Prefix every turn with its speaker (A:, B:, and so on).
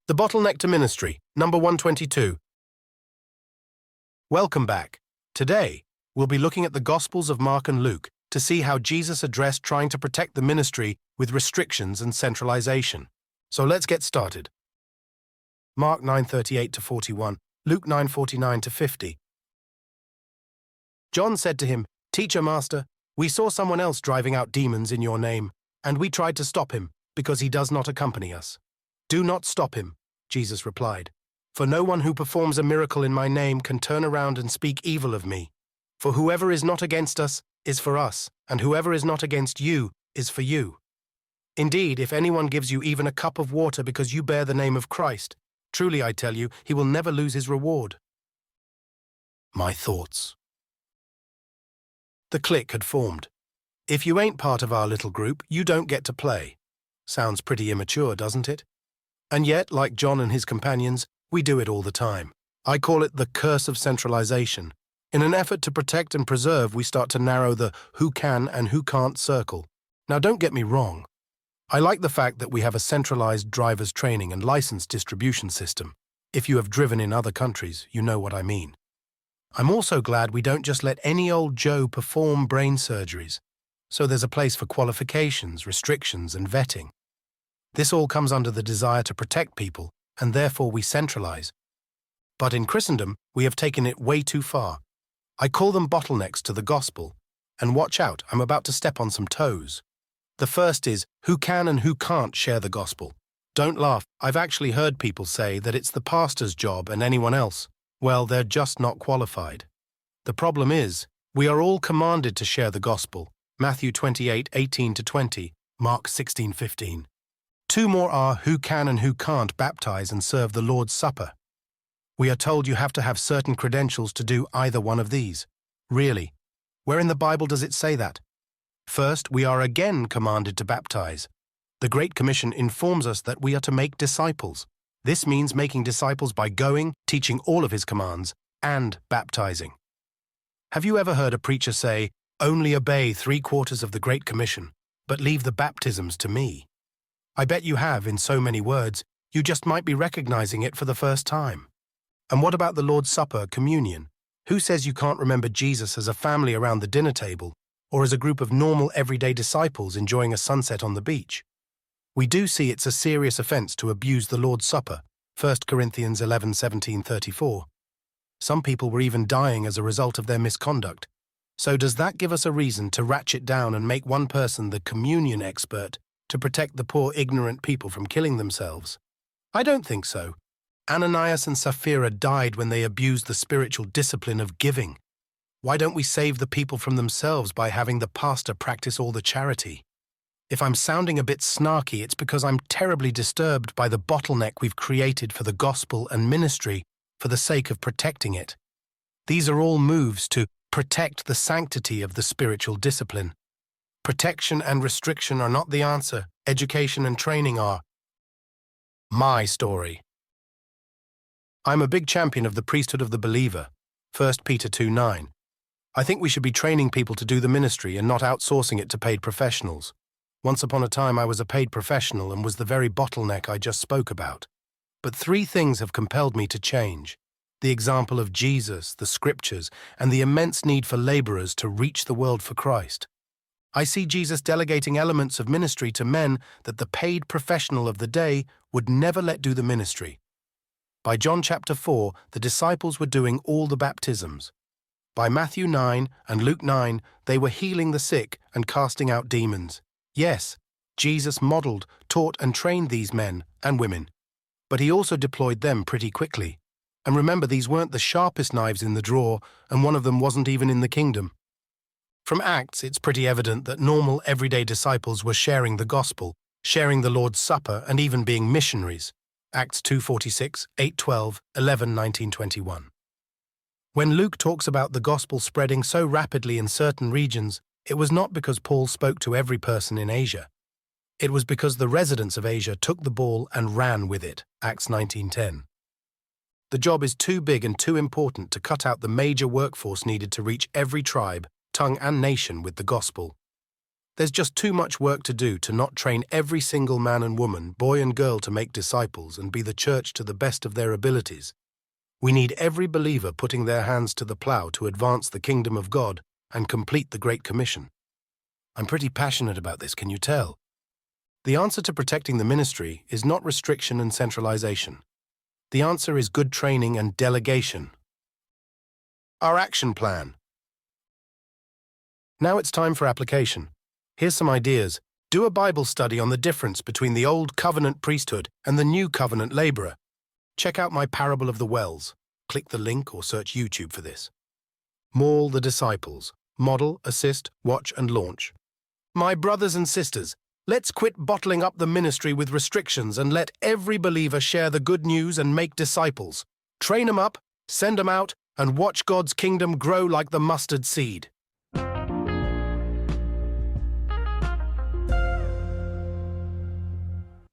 A: The Bottleneck to Ministry, number 122. Welcome back. Today, we'll be looking at the Gospels of Mark and Luke to see how Jesus addressed trying to protect the ministry with restrictions and centralization. So let's get started. Mark 9:38-41, Luke 9:49-50. John said to him, "Teacher, Master, we saw someone else driving out demons in your name, and we tried to stop him because he does not accompany us." "Do not stop him," Jesus replied, "for no one who performs a miracle in my name can turn around and speak evil of me. For whoever is not against us is for us, and whoever is not against you is for you. Indeed, if anyone gives you even a cup of water because you bear the name of Christ, truly I tell you, he will never lose his reward." My thoughts. The clique had formed. If you ain't part of our little group, you don't get to play. Sounds pretty immature, doesn't it? And yet, like John and his companions, we do it all the time. I call it the curse of centralization. In an effort to protect and preserve, we start to narrow the who can and who can't circle. Now, don't get me wrong. I like the fact that we have a centralized driver's training and license distribution system. If you have driven in other countries, you know what I mean. I'm also glad we don't just let any old Joe perform brain surgeries. So there's a place for qualifications, restrictions, and vetting. This all comes under the desire to protect people, and therefore we centralize. But in Christendom, we have taken it way too far. I call them bottlenecks to the gospel. And watch out, I'm about to step on some toes. The first is, who can and who can't share the gospel? Don't laugh, I've actually heard people say that it's the pastor's job and anyone else. Well, they're just not qualified. The problem is, we are all commanded to share the gospel. Matthew 28:18-20, Mark 16:15. Two more are who can and who can't baptize and serve the Lord's Supper. We are told you have to have certain credentials to do either one of these. Really? Where in the Bible does it say that? First, we are again commanded to baptize. The Great Commission informs us that we are to make disciples. This means making disciples by going, teaching all of his commands, and baptizing. Have you ever heard a preacher say, "Only obey 3/4 of the Great Commission, but leave the baptisms to me"? I bet you have in so many words, you just might be recognizing it for the first time. And what about the Lord's Supper, communion? Who says you can't remember Jesus as a family around the dinner table, or as a group of normal everyday disciples enjoying a sunset on the beach? We do see it's a serious offense to abuse the Lord's Supper, 1 Corinthians 11:17-34. Some people were even dying as a result of their misconduct. So does that give us a reason to ratchet down and make one person the communion expert to protect the poor ignorant people from killing themselves? I don't think so. Ananias and Sapphira died when they abused the spiritual discipline of giving. Why don't we save the people from themselves by having the pastor practice all the charity? If I'm sounding a bit snarky, it's because I'm terribly disturbed by the bottleneck we've created for the gospel and ministry for the sake of protecting it. These are all moves to protect the sanctity of the spiritual discipline. Protection and restriction are not the answer. Education and training are. My story. I'm a big champion of the priesthood of the believer, 1 Peter 2:9. I think we should be training people to do the ministry and not outsourcing it to paid professionals. Once upon a time I was a paid professional and was the very bottleneck I just spoke about. But 3 things have compelled me to change: the example of Jesus, the scriptures, and the immense need for laborers to reach the world for Christ. I see Jesus delegating elements of ministry to men that the paid professional of the day would never let do the ministry. By John chapter 4, the disciples were doing all the baptisms. By Matthew 9 and Luke 9, they were healing the sick and casting out demons. Yes, Jesus modeled, taught, and trained these men and women. But he also deployed them pretty quickly. And remember, these weren't the sharpest knives in the drawer, and one of them wasn't even in the kingdom. From Acts, it's pretty evident that normal, everyday disciples were sharing the gospel, sharing the Lord's Supper, and even being missionaries. Acts 2:46, 8:12, 11:19-21. When Luke talks about the gospel spreading so rapidly in certain regions, it was not because Paul spoke to every person in Asia. It was because the residents of Asia took the ball and ran with it. Acts 19:10. The job is too big and too important to cut out the major workforce needed to reach every tribe, tongue, and nation with the gospel. There's just too much work to do to not train every single man and woman, boy and girl to make disciples and be the church to the best of their abilities. We need every believer putting their hands to the plow to advance the kingdom of God and complete the Great Commission. I'm pretty passionate about this, can you tell? The answer to protecting the ministry is not restriction and centralization. The answer is good training and delegation. Our action plan. Now it's time for application. Here's some ideas. Do a Bible study on the difference between the Old Covenant priesthood and the New Covenant laborer. Check out my parable of the wells. Click the link or search YouTube for this. Maul the disciples. Model, assist, watch, and launch. My brothers and sisters, let's quit bottling up the ministry with restrictions and let every believer share the good news and make disciples. Train them up, send them out, and watch God's kingdom grow like the mustard seed.